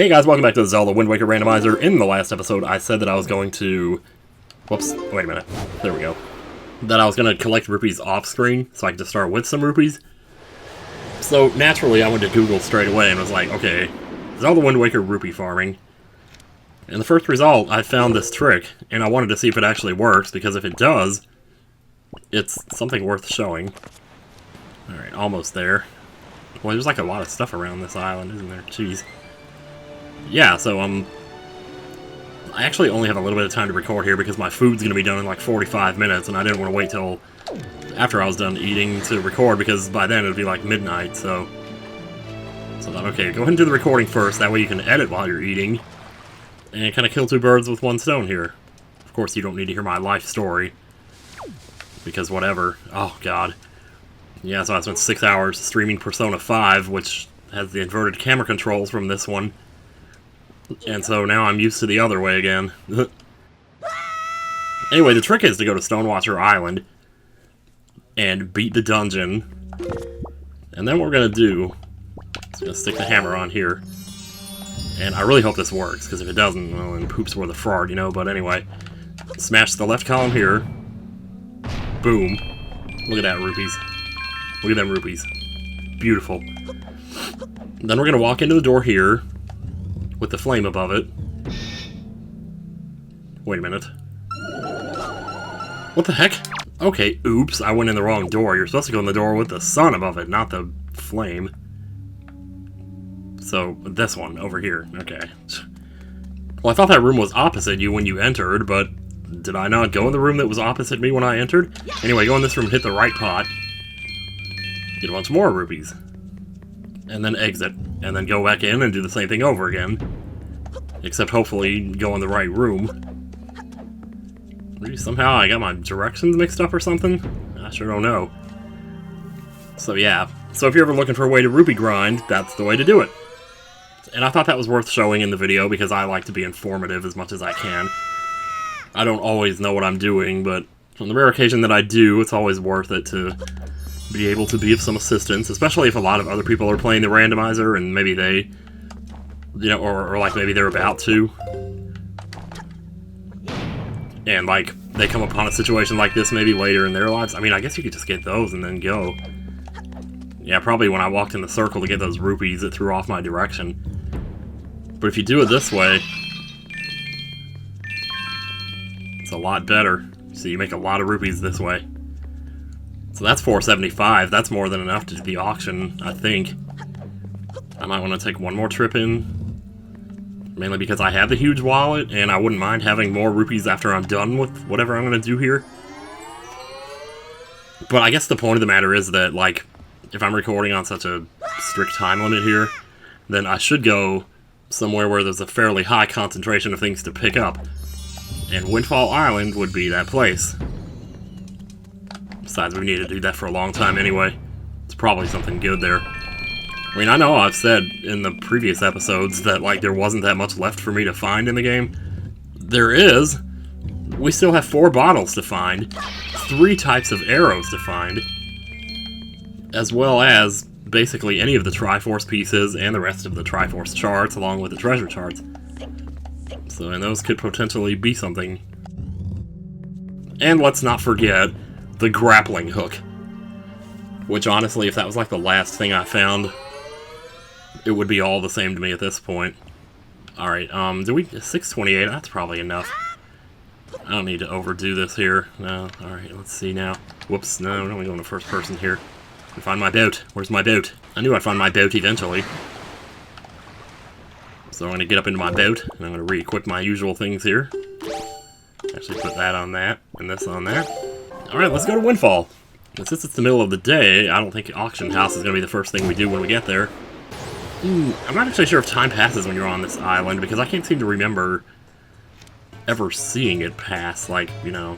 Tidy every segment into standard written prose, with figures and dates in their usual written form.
Hey guys, welcome back to the Zelda Wind Waker Randomizer. In the last episode, I said that I was going to... Whoops, wait a minute. There we go. That I was going to collect rupees off-screen, so I could just start with some rupees. So, naturally, I went to Google straight away and was like, okay, Zelda Wind Waker rupee farming. And the first result, I found this trick, and I wanted to see if it actually works, because if it does, it's something worth showing. Alright, almost there. Well, there's like a lot of stuff around this island, isn't there? Jeez. Yeah, so, I actually only have a little bit of time to record here because my food's going to be done in like 45 minutes, and I didn't want to wait till after I was done eating to record because by then it would be like midnight, so I thought, okay, go ahead and do the recording first, that way you can edit while you're eating, and kind of kill two birds with one stone here. Of course, you don't need to hear my life story, because whatever. Oh, God. Yeah, so I spent 6 hours streaming Persona 5, which has the inverted camera controls from this one. And so now I'm used to the other way again. Anyway, the trick is to go to Stonewatcher Island and beat the dungeon. And then what we're going to do is going to stick the hammer on here. And I really hope this works, because if it doesn't, well, then poops were the fraud, you know. But anyway, smash the left column here. Boom. Look at that, rupees. Look at them rupees. Beautiful. Then we're going to walk into the door here with the flame above it. Wait a minute. What the heck? Okay, oops, I went in the wrong door. You're supposed to go in the door with the sun above it, not the flame. So, this one, over here. Okay. Well, I thought that room was opposite you when you entered, but did I not go in the room that was opposite me when I entered? Anyway, go in this room, hit the right pot. Get a bunch more rupees. And then exit. And then go back in and do the same thing over again. Except hopefully go in the right room. Maybe somehow I got my directions mixed up or something? I sure don't know. So yeah. So if you're ever looking for a way to rupee grind, that's the way to do it. And I thought that was worth showing in the video because I like to be informative as much as I can. I don't always know what I'm doing, but on the rare occasion that I do, it's always worth it to be able to be of some assistance, especially if a lot of other people are playing the randomizer and maybe they, you know, or like maybe they're about to. And like, they come upon a situation like this maybe later in their lives. I mean, I guess you could just get those and then go. Yeah, probably when I walked in the circle to get those rupees, it threw off my direction. But if you do it this way, it's a lot better. So you make a lot of rupees this way. So that's 475. That's more than enough to do the auction, I think. I might want to take one more trip in. Mainly because I have the huge wallet, and I wouldn't mind having more rupees after I'm done with whatever I'm going to do here. But I guess the point of the matter is that, like, if I'm recording on such a strict time limit here, then I should go somewhere where there's a fairly high concentration of things to pick up. And Windfall Island would be that place. Besides, we need to do that for a long time anyway. It's probably something good there. I mean, I know I've said in the previous episodes that, like, there wasn't that much left for me to find in the game. There is. We still have 4 bottles to find, 3 types of arrows to find, as well as basically any of the Triforce pieces and the rest of the Triforce charts, along with the treasure charts. So, and those could potentially be something. And let's not forget the grappling hook. Which, honestly, if that was like the last thing I found, it would be all the same to me at this point. Alright, do we... 628, that's probably enough. I don't need to overdo this here. No, alright, let's see now. Whoops, no, we're only going to first person here. I find my boat. Where's my boat? I knew I'd find my boat eventually. So I'm going to get up into my boat, and I'm going to re-equip my usual things here. Actually put that on that, and this on that. Alright, let's go to Windfall. And since it's the middle of the day, I don't think Auction House is going to be the first thing we do when we get there. I'm not actually sure if time passes when you're on this island, because I can't seem to remember ever seeing it pass, like, you know...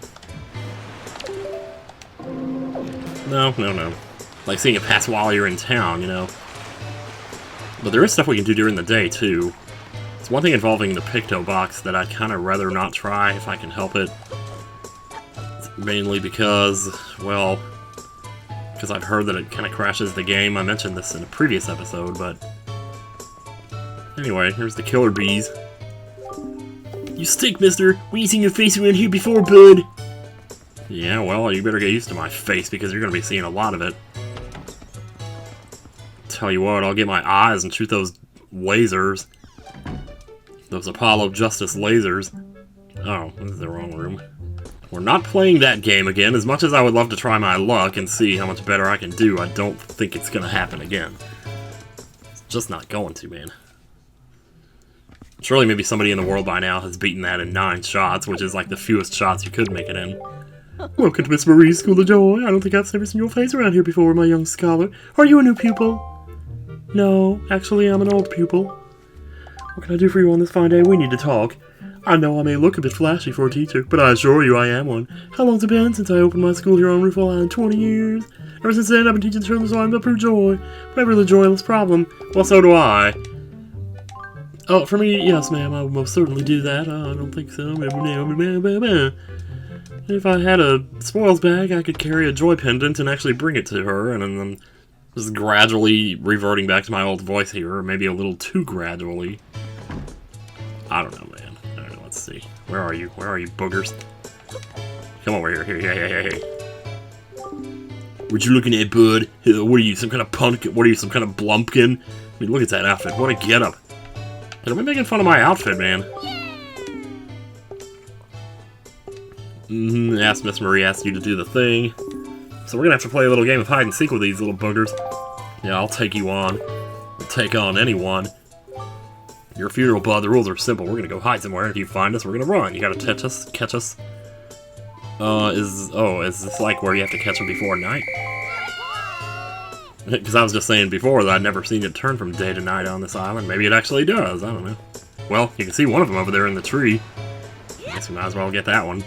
No. Like seeing it pass while you're in town, you know? But there is stuff we can do during the day, too. It's one thing involving the Picto Box that I'd kind of rather not try if I can help it. Mainly because, well, because I've heard that it kind of crashes the game. I mentioned this in a previous episode, but Anyway, here's the killer bees. You stink, mister! We ain't seen your face around here before, bud! Yeah, well, you better get used to my face because you're gonna be seeing a lot of it. Tell you what, I'll get my eyes and shoot those lasers. Those Apollo Justice lasers. Oh, this is the wrong room. We're not playing that game again. As much as I would love to try my luck and see how much better I can do, I don't think it's gonna happen again. It's just not going to, man. Surely maybe somebody in the world by now has beaten that in 9 shots, which is like the fewest shots you could make it in. Welcome to Miss Marie's School of Joy. I don't think I've ever seen your face around here before, my young scholar. Are you a new pupil? No, actually I'm an old pupil. What can I do for you on this fine day? We need to talk. I know I may look a bit flashy for a teacher, but I assure you I am one. How long's it been since I opened my school here on Windfall Island? 20 years. Ever since then, I've been teaching children so I'm up for joy. Whatever the joyless problem. Well, so do I. Oh, for me, yes, ma'am, I would most certainly do that. I don't think so. If I had a spoils bag, I could carry a joy pendant and actually bring it to her, and then just gradually reverting back to my old voice here, or maybe a little too gradually. I don't know, man. I don't know, let's see. Where are you? Where are you, boogers? Come over here. Hey. What you looking at, bud? What are you, some kind of punk? What are you, some kind of blumpkin? I mean, look at that outfit. What a getup. Are we making fun of my outfit, man? Ask Miss Marie asked you to do the thing. So we're gonna have to play a little game of hide and seek with these little boogers. Yeah, I'll take you on. I'll take on anyone. Your funeral, bud. The rules are simple. We're gonna go hide somewhere, and if you find us, we're gonna run. You gotta catch us. Is this like where you have to catch them before night? Because I was just saying before that I'd never seen it turn from day to night on this island. Maybe it actually does. I don't know. Well, you can see one of them over there in the tree. I guess we might as well get that one.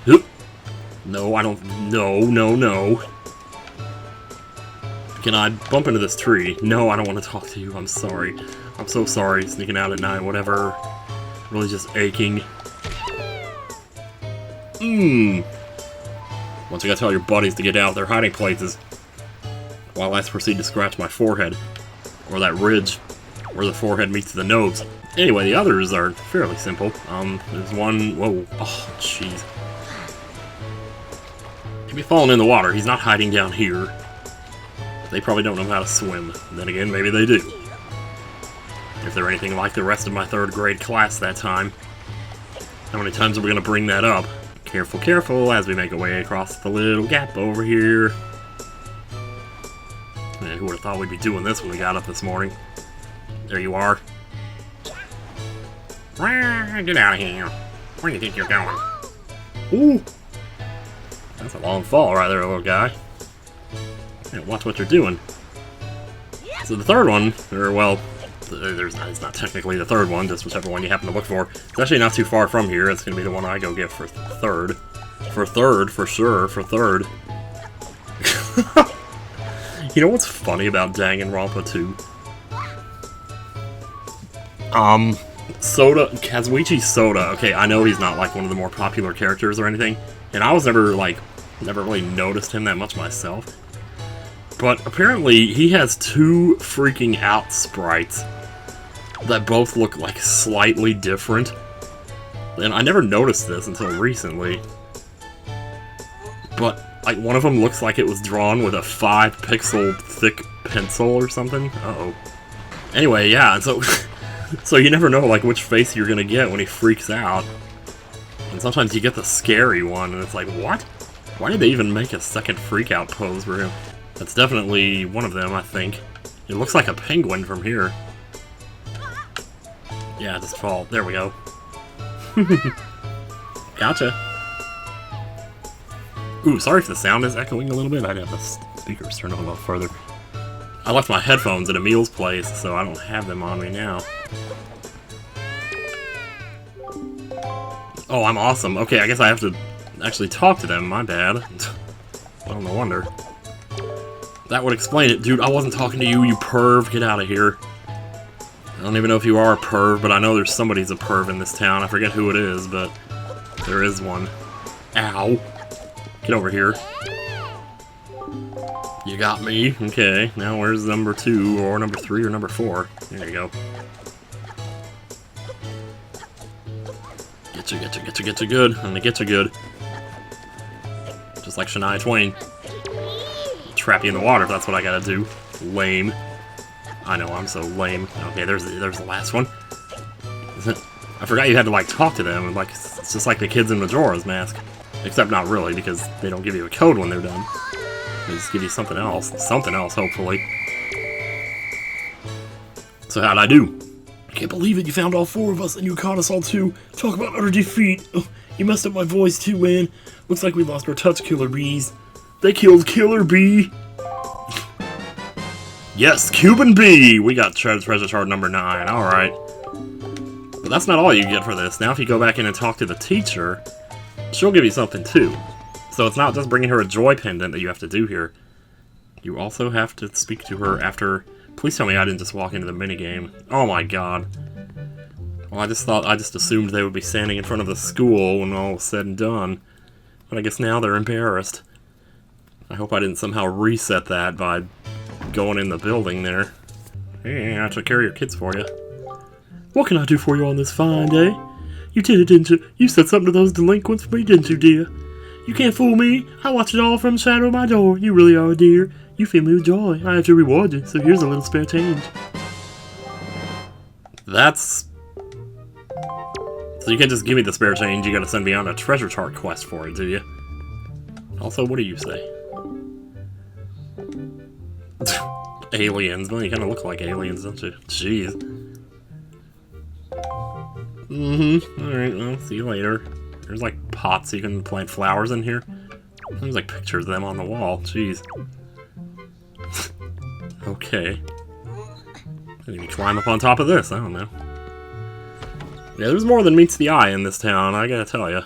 Oop. No, I don't. No. Can I bump into this tree? No, I don't want to talk to you. I'm sorry. I'm so sorry. Sneaking out at night, whatever. Really just aching. Once you gotta tell your buddies to get out of their hiding places. While I proceed to scratch my forehead. Or that ridge where the forehead meets the nose. Anyway, the others are fairly simple. There's one... Whoa. Oh, jeez. He'd be falling in the water. He's not hiding down here. They probably don't know how to swim. And then again, maybe they do. If they're anything like the rest of my 3rd grade class that time. How many times are we going to bring that up? Careful, careful, as we make our way across the little gap over here. Man, who would have thought we'd be doing this when we got up this morning? There you are. Get out of here. Where do you think you're going? Ooh! That's a long fall right there, little guy. Yeah, watch what you're doing. So the 3rd one, or well, it's not technically the 3rd one, just whichever one you happen to look for. It's actually not too far from here. It's going to be the one I go get for 3rd. For 3rd, for sure, for 3rd. You know what's funny about Danganronpa 2? Soda, Kazuichi Soda. Okay, I know he's not like one of the more popular characters or anything, and I was never really noticed him that much myself. But apparently he has 2 freaking out sprites that both look like slightly different. And I never noticed this until recently. But like one of them looks like it was drawn with a 5-pixel thick pencil or something. Uh-oh. Anyway, yeah, so so you never know like which face you're gonna get when he freaks out. And sometimes you get the scary one and it's like, what? Why did they even make a second freak out pose for him? That's definitely one of them, I think. It looks like a penguin from here. Yeah, just fall. There we go. Gotcha. Ooh, sorry if the sound is echoing a little bit. I'd have the speakers turned on a little further. I left my headphones at Emil's place, so I don't have them on me now. Oh, I'm awesome. Okay, I guess I have to actually talk to them. My bad. Well, no wonder. That would explain it. Dude, I wasn't talking to you, you perv. Get out of here. I don't even know if you are a perv, but I know there's somebody's a perv in this town. I forget who it is, but there is one. Ow. Get over here. You got me. Okay, now where's number 2, or number 3, or number 4? There you go. Get you good. I'm gonna get you good. Just like Shania Twain. Trap you in the water if that's what I gotta do. Lame. I know, I'm so lame. Okay, there's the last one. I forgot you had to, like, talk to them. Like, it's just like the kids in Majora's Mask. Except not really, because they don't give you a code when they're done. They just give you something else. Something else, hopefully. So how'd I do? I can't believe it, you found all 4 of us and you caught us all too. Talk about utter defeat. Oh, you messed up my voice too, man. Looks like we lost our touch, Killer Bees. They killed Killer Bee. Yes, Cuban Bee! We got treasure chart number 9, alright. But that's not all you get for this. Now if you go back in and talk to the teacher, she'll give you something too. So it's not just bringing her a joy pendant that you have to do here. You also have to speak to her after... Please tell me I didn't just walk into the minigame. Oh my god. Well, I just assumed they would be standing in front of the school when all was said and done. But I guess now they're embarrassed. I hope I didn't somehow reset that by going in the building there. Hey, I took care of your kids for you. What can I do for you on this fine day? You did it, didn't you? You said something to those delinquents for me, didn't you, dear? You can't fool me. I watched it all from the shadow of my door. You really are a dear. You fill me with joy. I have to reward you, so here's a little spare change. That's... So you can't just give me the spare change, you gotta send me on a treasure chart quest for it, do you? Also, what do you say? Aliens. Well, you kinda look like aliens, don't you? Jeez. Alright, well, see you later. There's like pots you can plant flowers in here. There's like pictures of them on the wall. Jeez. Okay. Maybe you climb up on top of this, I don't know. Yeah, there's more than meets the eye in this town, I gotta tell you.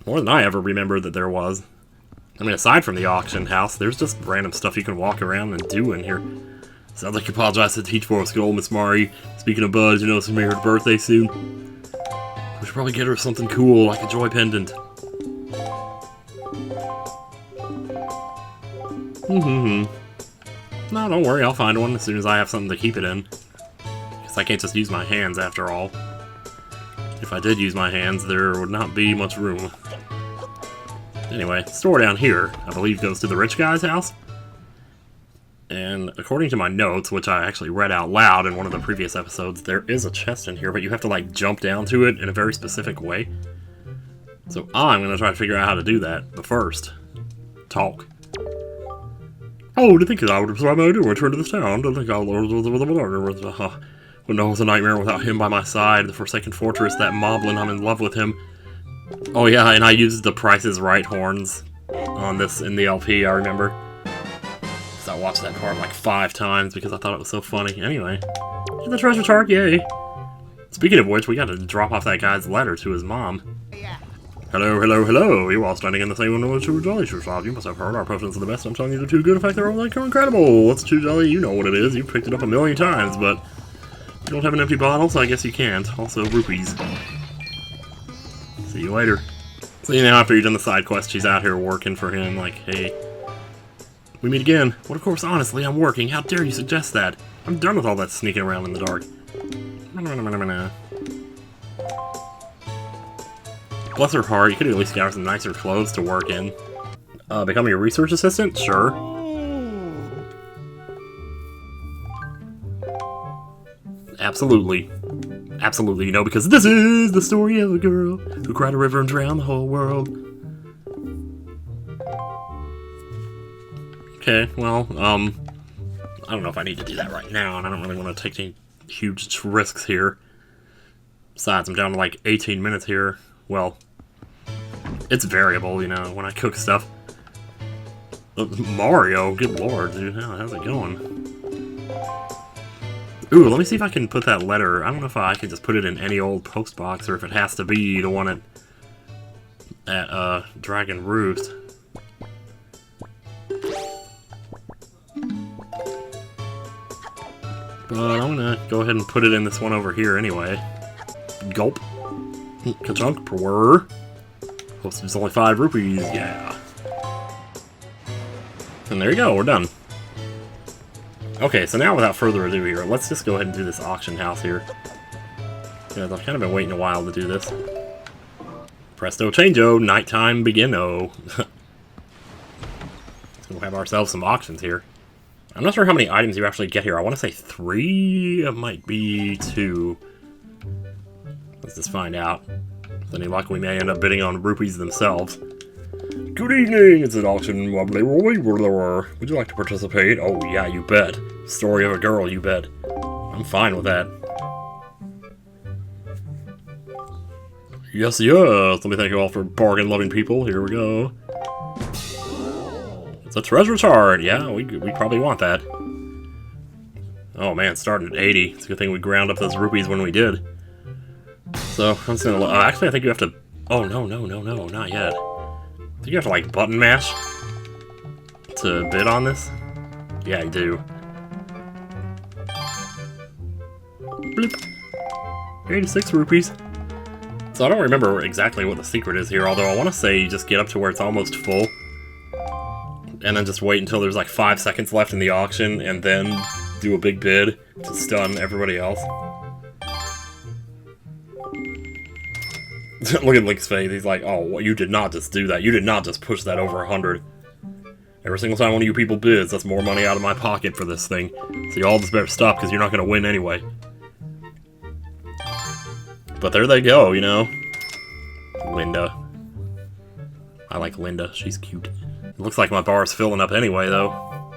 More than I ever remembered that there was. I mean, aside from the auction house, there's just random stuff you can walk around and do in here. Sounds like you apologize to the teach for school, Miss Mari. Speaking of Buzz, you know it's gonna be her birthday soon. We should probably get her something cool, like a joy pendant. No, don't worry, I'll find one as soon as I have something to keep it in. Because I can't just use my hands after all. If I did use my hands, there would not be much room. Anyway, the store down here, I believe, goes to the rich guy's house. And according to my notes, which I actually read out loud in one of the previous episodes, there is a chest in here, but you have to, like, jump down to it in a very specific way. So I'm going to try to figure out how to do that, but first, talk. Oh, to think that I would have tried my idea to return to this town. To think I wouldn't know it was a nightmare without him by my side. The Forsaken Fortress, that moblin, I'm in love with him. Oh yeah, and I used the Price is Right horns on this in the LP, I remember. So I watched that part like 5 times because I thought it was so funny. Anyway, get the treasure chart, yay! Speaking of which, we gotta drop off that guy's letter to his mom. Hello, hello, hello! You all standing in the same window as Too Jolly Shoe Shop. You must have heard our preference are the best. I'm telling you they're too good. In fact, they're all like incredible. What's Too Jolly? You know what it is. You've picked it up a million times, but you don't have an empty bottle, so I guess you can't. Also, rupees. See you later. So, you know, after you've done the side quest, she's out here working for him, like, hey, we meet again. Well, of course, honestly, I'm working. How dare you suggest that? I'm done with all that sneaking around in the dark. Bless her heart, you could at least get her some nicer clothes to work in. Becoming a research assistant? Sure. Absolutely. Absolutely, you know, because this is the story of a girl who cried a river and drowned the whole world. Okay, well, I don't know if I need to do that right now, and I don't really want to take any huge risks here. Besides, I'm down to like 18 minutes here. Well, it's variable, you know, when I cook stuff. Mario, good lord, dude, how's it going? Ooh, let me see if I can put that letter. I don't know if I can just put it in any old post box or if it has to be the one at Dragon Roost. But I'm gonna go ahead and put it in this one over here anyway. Gulp. Ka-chunk per whir. Postage is only 5 rupees, yeah. And there you go, we're done. Okay, so now without further ado here, let's just go ahead and do this auction house here. Because I've kind of been waiting a while to do this. Presto changeo, nighttime begin-o. We'll have ourselves some auctions here. I'm not sure how many items you actually get here. I want to say 3. It might be 2. Let's just find out. With any luck, we may end up bidding on rupees themselves. Good evening, it's an auction. Would you like to participate? Oh yeah, you bet. Story of a girl, you bet. I'm fine with that. Yes, yes. Let me thank you all for bargain-loving people. Here we go. It's a treasure chart. Yeah, we probably want that. Oh man, it's starting at 80. It's a good thing we ground up those rupees when we did. So, I'm just gonna... actually, I think you have to... Oh, no, not yet. I think you have to, like, button mash to bid on this. Yeah, you do. Bloop. 86 rupees. So I don't remember exactly what the secret is here, although I want to say you just get up to where it's almost full. And then just wait until there's like 5 seconds left in the auction, and then do a big bid to stun everybody else. Look at Link's face, he's like, oh, well, you did not just do that. You did not just push that over 100. Every single time one of you people bids, that's more money out of my pocket for this thing. So you all just better stop, because you're not going to win anyway. But there they go, you know. Linda. I like Linda, she's cute. It looks like my bar is filling up anyway, though.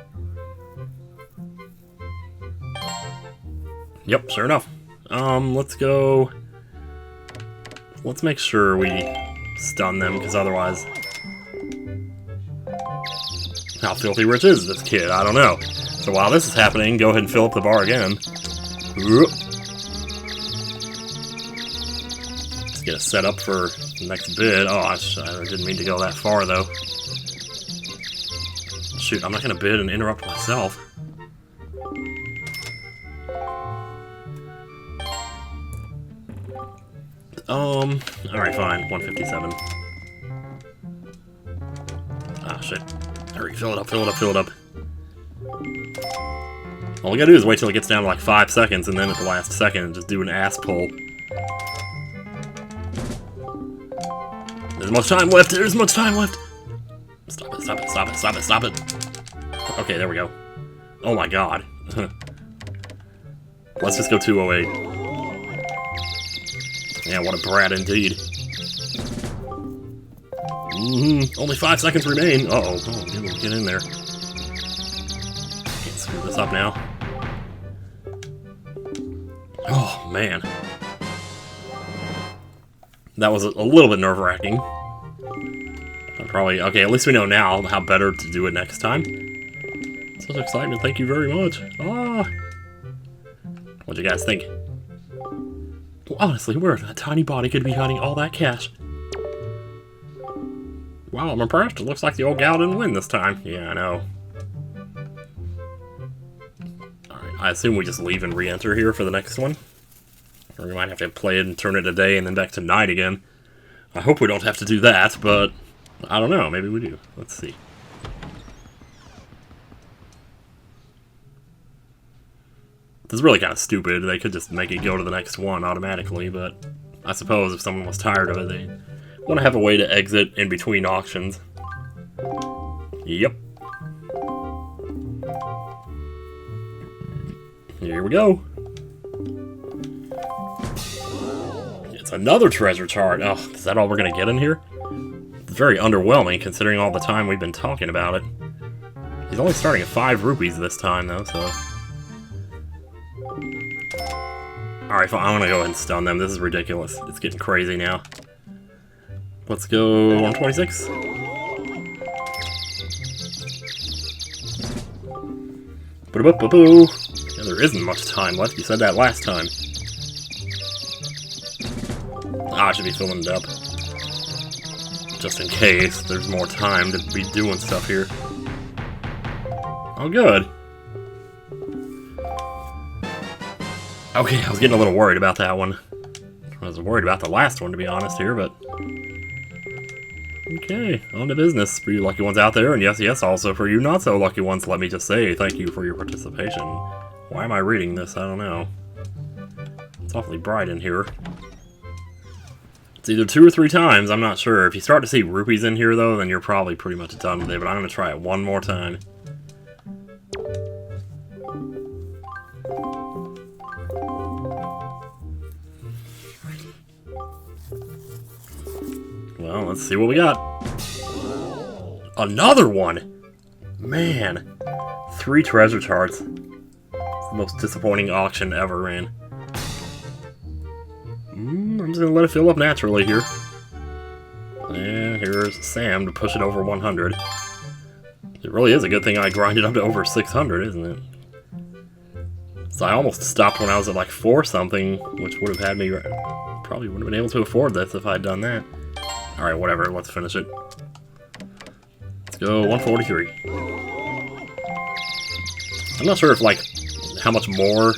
Yep, sure enough. Let's go... Let's make sure we stun them, because otherwise... How filthy rich is this kid? I don't know. So while this is happening, go ahead and fill up the bar again. Let's get it set up for the next bid. Oh, I didn't mean to go that far, though. Shoot, I'm not going to bid and interrupt myself. Alright, fine. 157. Ah, shit. Hurry, fill it up, fill it up, fill it up. All we gotta do is wait till it gets down to like 5 seconds, and then at the last second, just do an ass pull. There's much time left, there's much time left! Stop it, stop it, stop it, stop it, stop it! Okay, there we go. Oh my god. Let's just go 208. Yeah, what a brat indeed. Only 5 seconds remain. Uh-oh. Oh, dude, get in there. Can't screw this up now. Oh, man. That was a little bit nerve-wracking. Probably... Okay, at least we know now how better to do it next time. Such excitement. Thank you very much. Ah. What'd you guys think? Well, honestly, where a tiny body could be hiding all that cash? Wow, I'm impressed. It looks like the old gal didn't win this time. Yeah, I know. Alright, I assume we just leave and re-enter here for the next one. Or we might have to play it and turn it to day and then back to night again. I hope we don't have to do that, but I don't know. Maybe we do. Let's see. This is really kind of stupid. They could just make it go to the next one automatically, but I suppose if someone was tired of it, they want to have a way to exit in between auctions. Yep. Here we go. It's another treasure chart. Oh, is that all we're going to get in here? It's very underwhelming considering all the time we've been talking about it. He's only starting at 5 rupees this time, though, so... Alright, fine. I'm gonna go ahead and stun them. This is ridiculous. It's getting crazy now. Let's go 126. Yeah, there isn't much time left. You said that last time. Ah, I should be filling it up. Just in case there's more time to be doing stuff here. Oh, good. Okay, I was getting a little worried about that one. I was worried about the last one, to be honest, here, but... Okay, on to business for you lucky ones out there, and yes, also for you not so lucky ones, let me just say thank you for your participation. Why am I reading this? I don't know. It's awfully bright in here. It's either 2 or 3 times, I'm not sure. If you start to see rupees in here, though, then you're probably pretty much done with it, but I'm going to try it one more time. Well, let's see what we got. Another one! Man. 3 treasure charts. It's the most disappointing auction ever, man. I'm just gonna let it fill up naturally here. And here's Sam to push it over 100. It really is a good thing I grinded up to over 600, isn't it? So I almost stopped when I was at like 4 something, which would have had me... Probably wouldn't have been able to afford this if I'd done that. Alright, whatever, let's finish it. Let's go 143. I'm not sure if, like, how much more...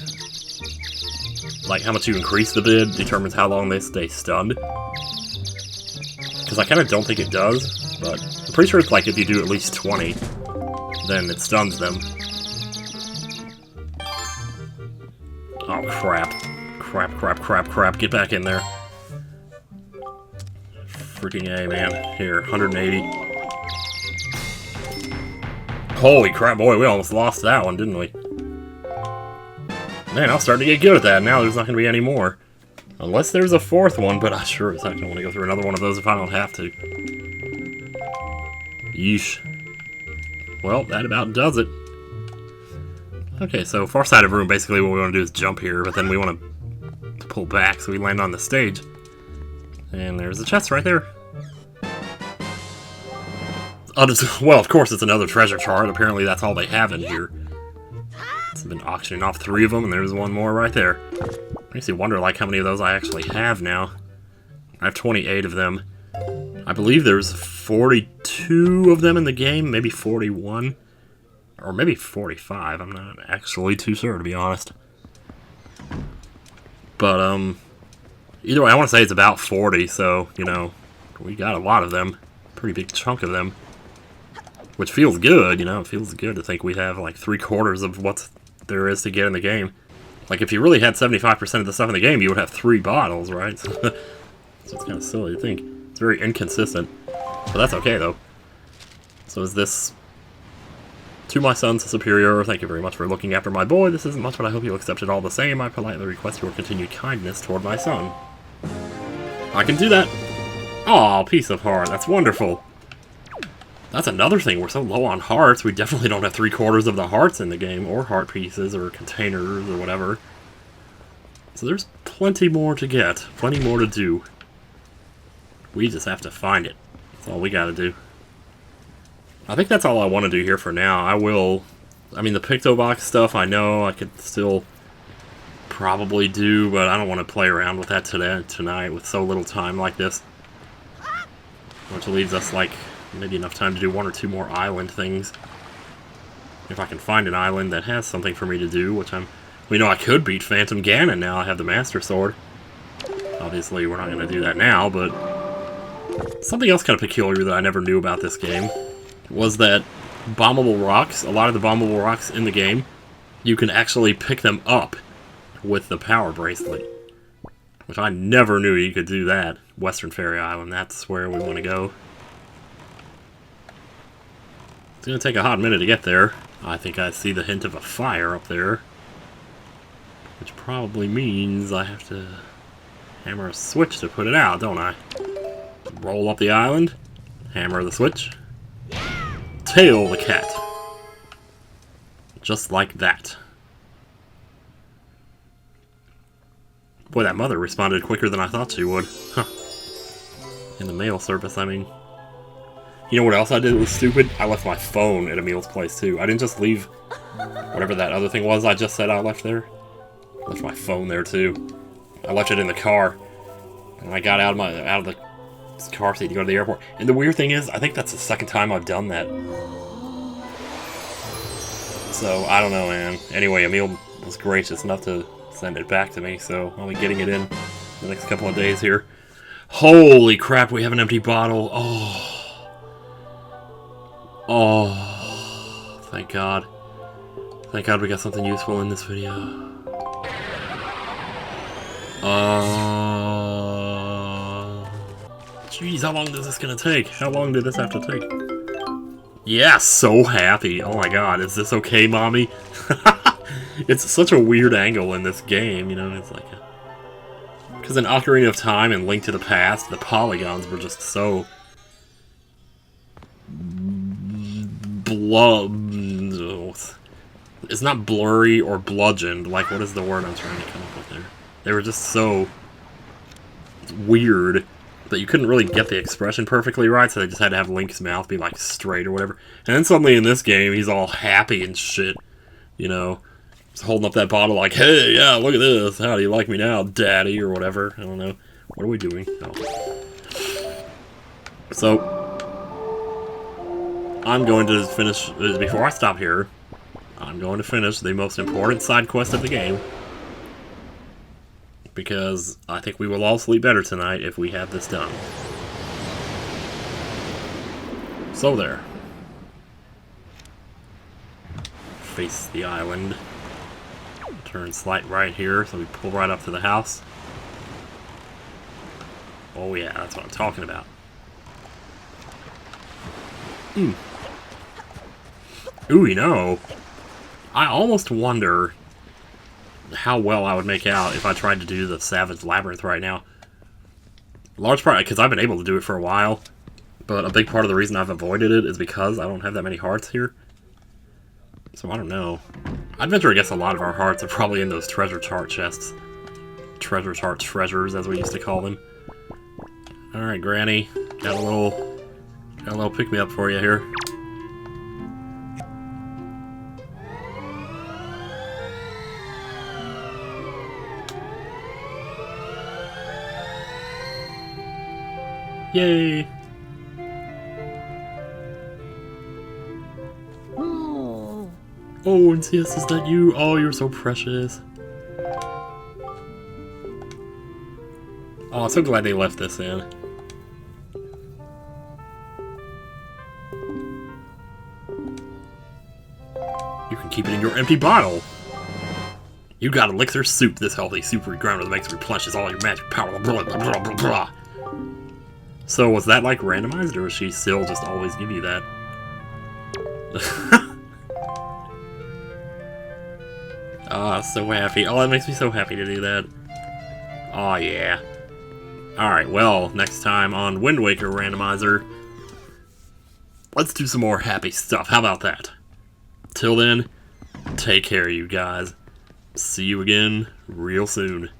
Like, how much you increase the bid determines how long they stay stunned. Because I kind of don't think it does, but I'm pretty sure it's like if you do at least 20, then it stuns them. Oh, crap. Crap. Get back in there. Freaking A, man. Here, 180. Holy crap, boy, we almost lost that one, didn't we? Man, I was starting to get good at that. Now there's not going to be any more. Unless there's a 4th one, but I sure as heck don't want to go through another one of those if I don't have to. Yeesh. Well, that about does it. Okay, so far side of room, basically what we want to do is jump here, but then we want to pull back so we land on the stage. And there's the chest right there. Well, of course it's another treasure chart. Apparently that's all they have in here. I've been auctioning off 3 of them, and there's one more right there. Makes you wonder, like, how many of those I actually have now. I have 28 of them. I believe there's 42 of them in the game, maybe 41. Or maybe 45, I'm not actually too sure, to be honest. But, either way, I want to say it's about 40, so, you know, we got a lot of them. Pretty big chunk of them. Which feels good, you know, it feels good to think we have, like, 3/4 of what there is to get in the game. Like, if you really had 75% of the stuff in the game, you would have 3 bottles, right? So it's kind of silly to think. It's very inconsistent. But that's okay, though. So is this... To my son's superior, thank you very much for looking after my boy. This isn't much, but I hope you'll accept it all the same. I politely request your continued kindness toward my son. I can do that. Aw, piece of heart. That's wonderful. That's another thing. We're so low on hearts, we definitely don't have 3/4 of the hearts in the game, or heart pieces, or containers, or whatever. So there's plenty more to get. Plenty more to do. We just have to find it. That's all we gotta do. I think that's all I want to do here for now. I mean, the Picto Box stuff, I know I could still probably do, but I don't want to play around with that tonight with so little time like this. Which leaves us, like, maybe enough time to do 1 or 2 more island things. If I can find an island that has something for me to do, which we know I could beat Phantom Ganon now I have the Master Sword. Obviously, we're not going to do that now, but something else kind of peculiar that I never knew about this game was that bombable rocks, a lot of the bombable rocks in the game, you can actually pick them up with the power bracelet. Which I never knew you could do that. Western Fairy Island, that's where we want to go. It's going to take a hot minute to get there. I think I see the hint of a fire up there. Which probably means I have to hammer a switch to put it out, don't I? Roll up the island, hammer the switch, tail the cat. Just like that. Boy, that mother responded quicker than I thought she would. Huh. In the mail service, I mean. You know what else I did that was stupid? I left my phone at Emil's place, too. I didn't just leave whatever that other thing was I just said I left there. I left my phone there, too. I left it in the car. And I got out of the car seat to go to the airport. And the weird thing is, I think that's the second time I've done that. So, I don't know, man. Anyway, Emil was gracious enough to send it back to me, so I'll be getting it in the next couple of days here. Holy crap, we have an empty bottle. Oh. Oh, thank God. Thank God we got something useful in this video. Jeez, how long is this gonna take? How long did this have to take? Yeah, so happy. Oh my God, is this okay, mommy? It's such a weird angle in this game, you know, it's like because in Ocarina of Time and Link to the Past, the polygons were just so it's not blurry or bludgeoned, like what is the word I'm trying to come up with there? They were just so weird that you couldn't really get the expression perfectly right, so they just had to have Link's mouth be like straight or whatever. And then suddenly in this game, he's all happy and shit, you know, just holding up that bottle like, hey, yeah, look at this, how do you like me now, daddy, or whatever, I don't know. What are we doing? Oh. So, I'm going to finish, before I stop here, I'm going to finish the most important side quest of the game. Because I think we will all sleep better tonight if we have this done. So there. Face the island. Turn slight right here, so we pull right up to the house. Oh yeah, that's what I'm talking about. Ooh, you know, I almost wonder how well I would make out if I tried to do the Savage Labyrinth right now. Large part, because I've been able to do it for a while, but a big part of the reason I've avoided it is because I don't have that many hearts here. So I don't know. I'd venture to guess a lot of our hearts are probably in those treasure chart chests. Treasure chart treasures, as we used to call them. Alright, Granny. Got a little pick-me-up for you here. Yay! Oh, and CS, is that you? Oh, you're so precious. Oh, I'm so glad they left this in. You can keep it in your empty bottle. You got elixir soup. This healthy soup ground makes replenishes all your magic power. Blah, blah, blah, blah, blah. So was that like randomized, or was she still just always give you that? Ah, so happy. Oh, that makes me so happy to do that. Oh yeah. Alright, well, next time on Wind Waker Randomizer, let's do some more happy stuff. How about that? Till then, take care, you guys. See you again real soon.